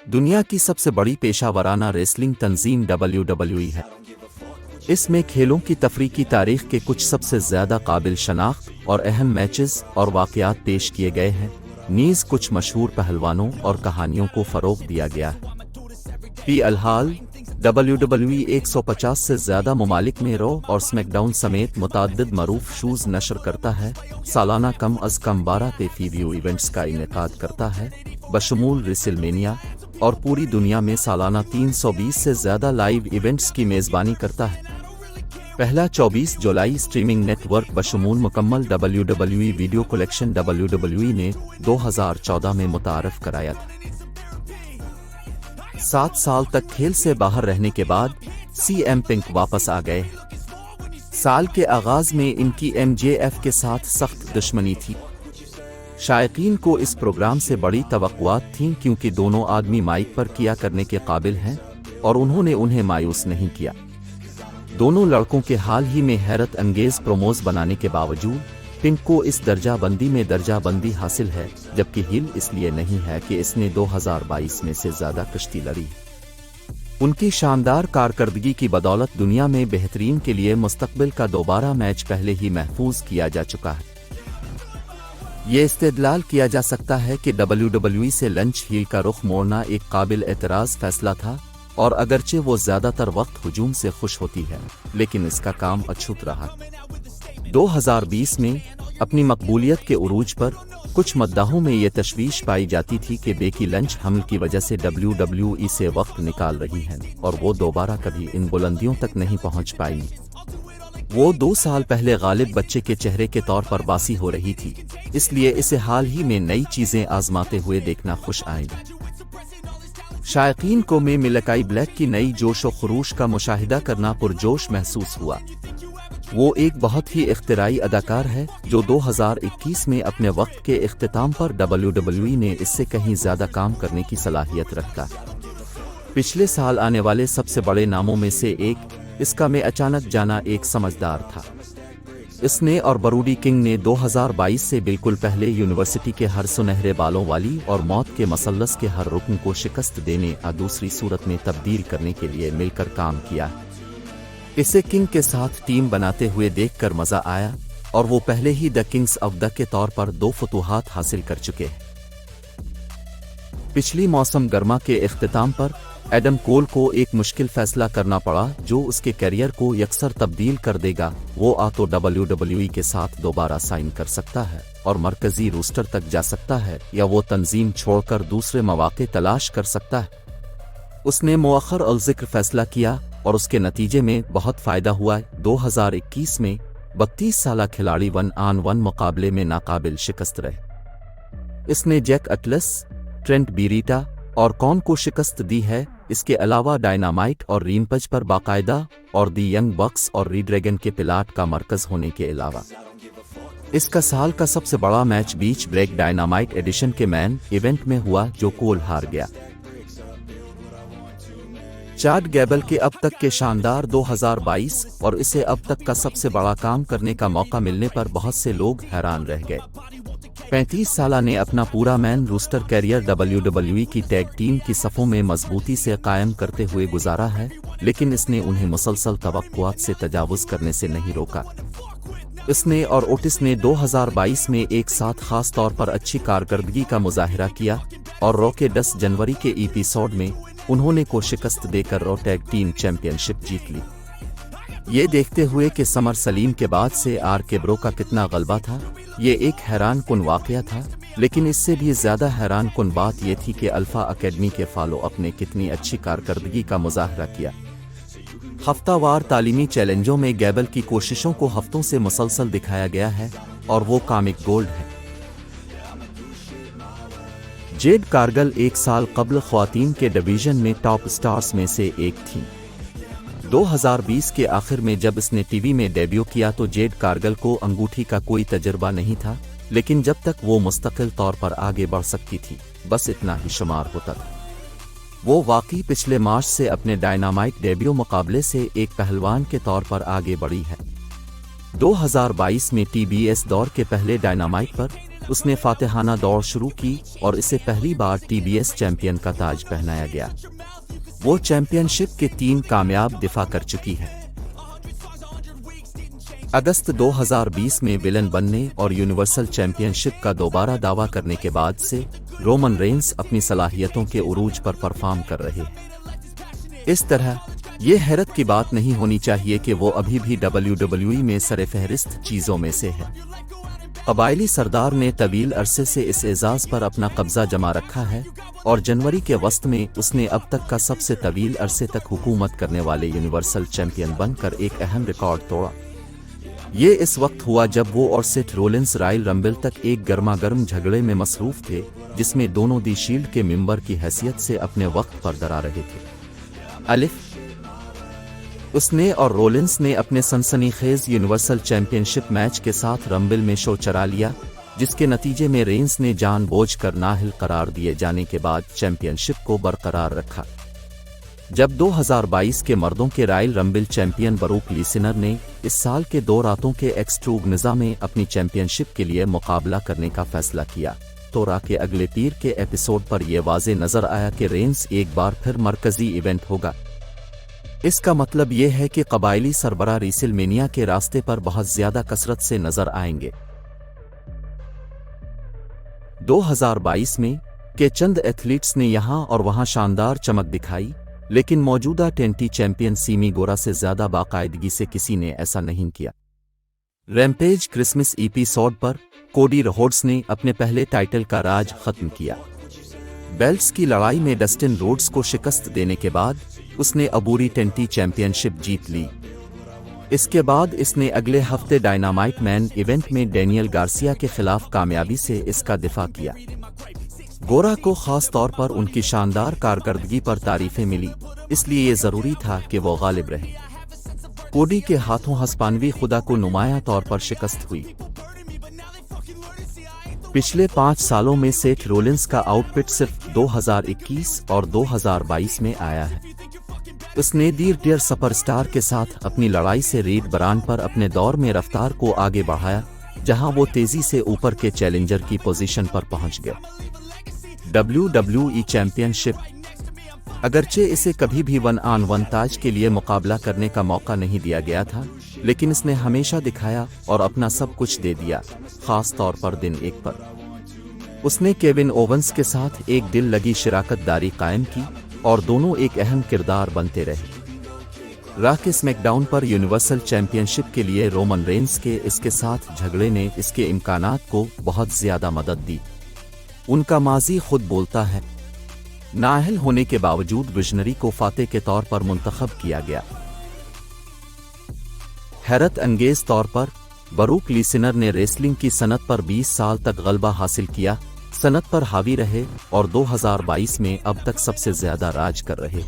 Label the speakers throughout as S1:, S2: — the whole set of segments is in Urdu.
S1: دنیا کی سب سے بڑی پیشہ ورانہ ریسلنگ تنظیم WWE ہے۔ اس میں کھیلوں کی تفریح کی تاریخ کے کچھ سب سے زیادہ قابل شناخت اور اہم میچز اور واقعات پیش کیے گئے ہیں، نیز کچھ مشہور پہلوانوں اور کہانیوں کو فروغ دیا گیا ہے۔ فی الحال WWE 150 سے زیادہ ممالک میں رو اور سمیک ڈاؤن سمیت متعدد معروف شوز نشر کرتا ہے، سالانہ کم از کم 12 پے ویو ایونٹس کا انعقاد کرتا ہے، بشمول ریسل مینیا، اور پوری دنیا میں سالانہ 320 سے زیادہ لائیو ایونٹس کی میزبانی کرتا ہے۔ پہلا 24 جولائی اسٹریمنگ نیٹ ورک بشمول مکمل WWE ویڈیو کلیکشن WWE نے 2014 میں متعارف کرایا تھا۔ 7 سال تک کھیل سے باہر رہنے کے بعد سی ایم پنک واپس آ گئے۔ سال کے آغاز میں ان کی MJF کے ساتھ سخت دشمنی تھی۔ شائقین کو اس پروگرام سے بڑی توقعات تھیں کیونکہ دونوں آدمی مائک پر کیا کرنے کے قابل ہیں، اور انہوں نے انہیں مایوس نہیں کیا۔ دونوں لڑکوں کے حال ہی میں حیرت انگیز پروموز بنانے کے باوجود پنک کو اس درجہ بندی میں درجہ بندی حاصل ہے، جبکہ ہل اس لیے نہیں ہے کہ اس نے 2022 میں سے زیادہ کشتی لڑی۔ ان کی شاندار کارکردگی کی بدولت دنیا میں بہترین کے لیے مستقبل کا دوبارہ میچ پہلے ہی محفوظ کیا جا چکا ہے۔ یہ استدلال کیا جا سکتا ہے کہ WWE سے لنچ ہیل کا رخ موڑنا ایک قابل اعتراض فیصلہ تھا، اور اگرچہ وہ زیادہ تر وقت ہجوم سے خوش ہوتی ہے، لیکن اس کا کام اچھوت رہا۔ 2020 میں اپنی مقبولیت کے عروج پر کچھ مداحوں میں یہ تشویش پائی جاتی تھی کہ بیکی لنچ حمل کی وجہ سے WWE سے وقت نکال رہی ہیں اور وہ دوبارہ کبھی ان بلندیوں تک نہیں پہنچ پائیں گی۔ وہ 2 سال پہلے غالب بچے کے چہرے کے طور پر باسی ہو رہی تھی، اس لیے اسے حال ہی میں نئی چیزیں آزماتے ہوئے دیکھنا خوش آئے گا۔ شائقین کو میں ملکائی بلیک کی نئی جوش و خروش کا مشاہدہ کرنا پرجوش محسوس ہوا۔ وہ ایک بہت ہی اختراعی اداکار ہے جو 2021 میں اپنے وقت کے اختتام پر WWE نے اس سے کہیں زیادہ کام کرنے کی صلاحیت رکھتا ہے۔ پچھلے سال آنے والے سب سے بڑے ناموں میں سے ایک اس کا میں اچانک جانا ایک سمجھدار تھا۔ اس نے اور بروڈی کنگ نے 2022 سے بالکل پہلے یونیورسٹی کے ہر سنہرے بالوں والی اور موت کے مثلث کے ہر رکن کو شکست دینے اور دوسری صورت میں تبدیل کرنے کے لیے مل کر کام کیا۔ اسے کنگ کے ساتھ ٹیم بناتے ہوئے دیکھ کر مزہ آیا، اور وہ پہلے ہی دی کنگز آف دی کے طور پر 2 فتوحات حاصل کر چکے ہیں۔ پچھلی موسم گرما کے اختتام پر ایڈم کول کو ایک مشکل فیصلہ کرنا پڑا جو اس کے کیریئر کو یکسر تبدیل کر دے گا۔ وہ تو WWE کے ساتھ دوبارہ سائن کر سکتا ہے اور مرکزی روسٹر تک جا سکتا ہے، یا وہ تنظیم چھوڑ کر دوسرے مواقع تلاش کر سکتا ہے۔ اس نے مؤخر الذکر فیصلہ کیا اور اس کے نتیجے میں بہت فائدہ ہوا۔ 2021 میں 32 سالہ کھلاڑی 1-on-1 مقابلے میں ناقابل شکست رہے۔ اس نے جیک اٹلس، ٹرینٹ بیریٹا اور کون کو شکست دی ہے۔ اس کے علاوہ ڈائنامائٹ اور ریمپج پر باقاعدہ اور دی ینگ بکس اور ریڈریگن کے پلاٹ کا مرکز ہونے کے علاوہ اس کا سال کا سب سے بڑا میچ بیچ بریک ڈائنامائٹ ایڈیشن کے مین ایونٹ میں ہوا جو کول ہار گیا۔ چاڈ گیبل کے اب تک کے شاندار 2022 اور اسے اب تک کا سب سے بڑا کام کرنے کا موقع ملنے پر بہت سے لوگ حیران رہ گئے۔ 35 سالہ نے اپنا پورا مین روسٹر کیریئر WWE کی ٹیگ ٹیم کی صفوں میں مضبوطی سے قائم کرتے ہوئے گزارا ہے، لیکن اس نے انہیں مسلسل توقعات سے تجاوز کرنے سے نہیں روکا۔ اس نے اور اوٹس نے 2022 میں ایک ساتھ خاص طور پر اچھی کارکردگی کا مظاہرہ کیا، اور رو کے 10 جنوری کے ایپیسوڈ میں انہوں نے کو شکست دے کر رو ٹیگ ٹیم چیمپئن شپ جیت لی۔ یہ دیکھتے ہوئے کہ سمر سلیم کے بعد سے RK برو کا کتنا غلبہ تھا، یہ ایک حیران کن واقعہ تھا، لیکن اس سے بھی زیادہ حیران کن بات یہ تھی کہ الفا اکیڈمی کے فالو اپ نے کتنی اچھی کارکردگی کا مظاہرہ کیا۔ ہفتہ وار تعلیمی چیلنجوں میں گیبل کی کوششوں کو ہفتوں سے مسلسل دکھایا گیا ہے، اور وہ کامک گولڈ ہے۔ جیڈ کارگل 1 سال قبل خواتین کے ڈویژن میں ٹاپ سٹارز میں سے ایک تھیں۔ 2020 کے آخر میں جب اس نے ٹی وی میں ڈیبیو کیا تو جیڈ کارگل کو انگوٹھی کا کوئی تجربہ نہیں تھا، لیکن جب تک وہ مستقل طور پر آگے بڑھ سکتی تھی بس اتنا ہی شمار ہوتا تھا۔ وہ واقعی پچھلے مارچ سے اپنے ڈائنامائٹ ڈیبیو مقابلے سے ایک پہلوان کے طور پر آگے بڑھی ہے۔ 2022 میں TBS دور کے پہلے ڈائنامائٹ پر اس نے فاتحانہ دوڑ شروع کی اور اسے پہلی بار TBS چیمپئن کا تاج پہنایا گیا۔ وہ چیمپئن شپ کے 3 کامیاب دفاع کر چکی ہے۔ اگست 2020 میں ولن بننے اور یونیورسل چیمپئن شپ کا دوبارہ دعویٰ کرنے کے بعد سے رومن رینز اپنی صلاحیتوں کے عروج پر پرفارم کر رہے ہیں۔ اس طرح یہ حیرت کی بات نہیں ہونی چاہیے کہ وہ ابھی بھی WWE میں سر فہرست چیزوں میں سے ہے۔ قبائلی سردار نے طویل عرصے سے اس اعزاز پر اپنا قبضہ جما رکھا ہے اور جنوری کے وسط میں اس نے اب تک کا سب سے طویل عرصے تک حکومت کرنے والے یونیورسل چیمپئن بن کر ایک اہم ریکارڈ توڑا۔ یہ اس وقت ہوا جب وہ اور سیتھ رولنس رائل رمبل تک ایک گرما گرم جھگڑے میں مصروف تھے جس میں دونوں دی شیلڈ کے ممبر کی حیثیت سے اپنے وقت پر درا رہے تھے۔ اس نے اور رولنس نے اپنے سنسنی خیز یونیورسل چیمپئن شپ میچ کے ساتھ رمبل میں شو چرا لیا، جس کے نتیجے میں رینز نے جان بوجھ کر نااہل قرار دیے جانے کے بعد چیمپئن شپ کو برقرار رکھا۔ جب 2022 کے مردوں کے رائل رمبل چیمپئن بروک لیسنر نے اس سال کے 2 راتوں کے ایکسٹروگ نظام میں اپنی چیمپئن شپ کے لیے مقابلہ کرنے کا فیصلہ کیا تو را کے اگلے پیر کے ایپیسوڈ پر یہ واضح نظر آیا کہ رینز ایک بار پھر مرکزی ایونٹ ہوگا۔ اس کا مطلب یہ ہے کہ قبائلی سربراہ ریسل مینیا کے راستے پر بہت زیادہ کثرت سے نظر آئیں گے۔ 2022 میں کے چند ایتھلیٹس نے یہاں اور وہاں شاندار چمک دکھائی، لیکن موجودہ ٹینٹی چیمپئن سیمی گورا سے زیادہ باقاعدگی سے کسی نے ایسا نہیں کیا۔ ریمپیج کرسمس ایپیسوڈ پر کوڈی روڈس نے اپنے پہلے ٹائٹل کا راج ختم کیا۔ بیلٹس کی لڑائی میں ڈسٹن روڈس کو شکست دینے کے بعد اس نے عبوری ٹینٹی چیمپئن شپ جیت لی۔ اس کے بعد اس نے اگلے ہفتے ڈائنامائٹ مین ایونٹ میں ڈینیل گارسیا کے خلاف کامیابی سے اس کا دفاع کیا۔ گورا کو خاص طور پر ان کی شاندار کارکردگی پر تعریفیں ملی، اس لیے یہ ضروری تھا کہ وہ غالب رہے۔ کوڈی کے ہاتھوں ہسپانوی خدا کو نمایاں طور پر شکست ہوئی۔ پچھلے 5 سالوں میں سیتھ رولنس کا آؤٹ پٹ صرف 2021 اور 2022 میں آیا ہے۔ اس نے ڈیئر سپر سٹار کے ساتھ اپنی لڑائی سے ریڈ بران پر اپنے دور میں رفتار کو آگے بڑھایا، جہاں وہ تیزی سے اوپر کے چیلنجر کی پوزیشن پر پہنچ گیا۔ WWE چیمپئن شپ اگرچہ اسے کبھی بھی 1-on-1 تاج کے لیے مقابلہ کرنے کا موقع نہیں دیا گیا تھا، لیکن اس نے ہمیشہ دکھایا اور اپنا سب کچھ دے دیا، خاص طور پر دن 1 پر۔ اس نے کیون اوونز کے ساتھ ایک دل لگی شراکت داری قائم کی اور دونوں ایک اہم کردار بنتے رہے۔ را کے اسمیک ڈاؤن پر یونیورسل چیمپئن شپ کے لیے رومن رینز کے اس کے ساتھ جھگڑے نے اس کے امکانات کو بہت زیادہ مدد دی۔ ان کا ماضی خود بولتا ہے۔ نااہل ہونے کے باوجود ویژنری کو فاتح کے طور پر منتخب کیا گیا۔ حیرت انگیز طور پر بروک لیسنر نے ریسلنگ کی صنعت پر 20 سال تک غلبہ حاصل کیا، صنعت پر حاوی رہے اور 2022 میں اب تک سب سے زیادہ راج کر رہے۔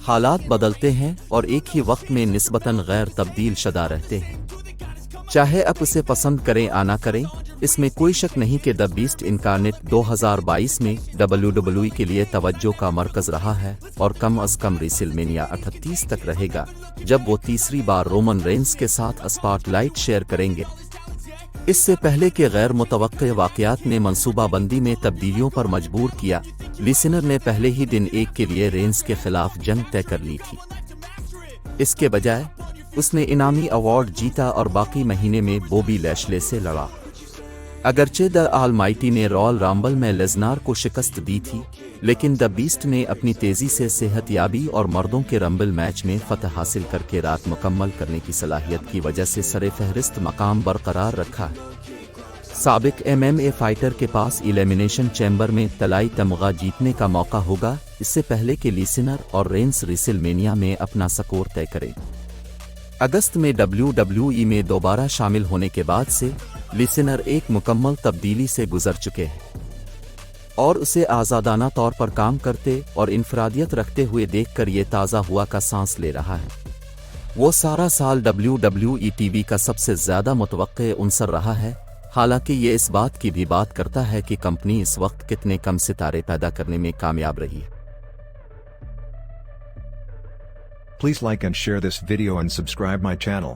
S1: حالات بدلتے ہیں اور ایک ہی وقت میں نسبتاً غیر تبدیل شدہ رہتے ہیں، چاہے اب اسے پسند کریں یا نہ کریں۔ اس میں کوئی شک نہیں کہ دی بیسٹ انکارنیٹ 2022 میں WWE کے لیے توجہ کا مرکز رہا ہے اور کم از کم ریسل مینیا 38 تک رہے گا، جب وہ تیسری بار رومن رینز کے ساتھ اسپاٹ لائٹ شیئر کریں گے۔ اس سے پہلے کہ غیر متوقع واقعات نے منصوبہ بندی میں تبدیلیوں پر مجبور کیا، لیسنر نے پہلے ہی دن 1 کے لیے رینز کے خلاف جنگ طے کر لی تھی۔ اس کے بجائے اس نے انعامی ایوارڈ جیتا اور باقی مہینے میں بوبی لیشلے سے لڑا۔ اگرچہ دی آلمائٹی نے رائل رامبل میں لیزنار کو شکست دی تھی، لیکن دی بیسٹ نے اپنی تیزی سے صحت یابی اور مردوں کے رمبل میچ میں فتح حاصل کر کے رات مکمل کرنے کی صلاحیت کی وجہ سے سر فہرست مقام برقرار رکھا ہے۔ سابق MMA فائٹر کے پاس ایلیمینیشن چیمبر میں طلائی تمغہ جیتنے کا موقع ہوگا، اس سے پہلے کہ لیسنر اور رینز ریسل مینیا میں اپنا سکور طے کریں۔ اگست میں WWE میں دوبارہ شامل ہونے کے بعد سے لیسنر ایک مکمل تبدیلی سے گزر چکے ہیں اور اسے آزادانہ طور پر کام کرتے اور انفرادیت رکھتے ہوئے دیکھ کر یہ تازہ ہوا کا سانس لے رہا ہے۔ وہ سارا سال WWE TV کا سب سے زیادہ متوقع عنصر رہا ہے، حالانکہ یہ اس بات کی بھی بات کرتا ہے کہ کمپنی اس وقت کتنے کم ستارے پیدا کرنے میں کامیاب رہی ہے۔
S2: Please like and share this video and subscribe my channel.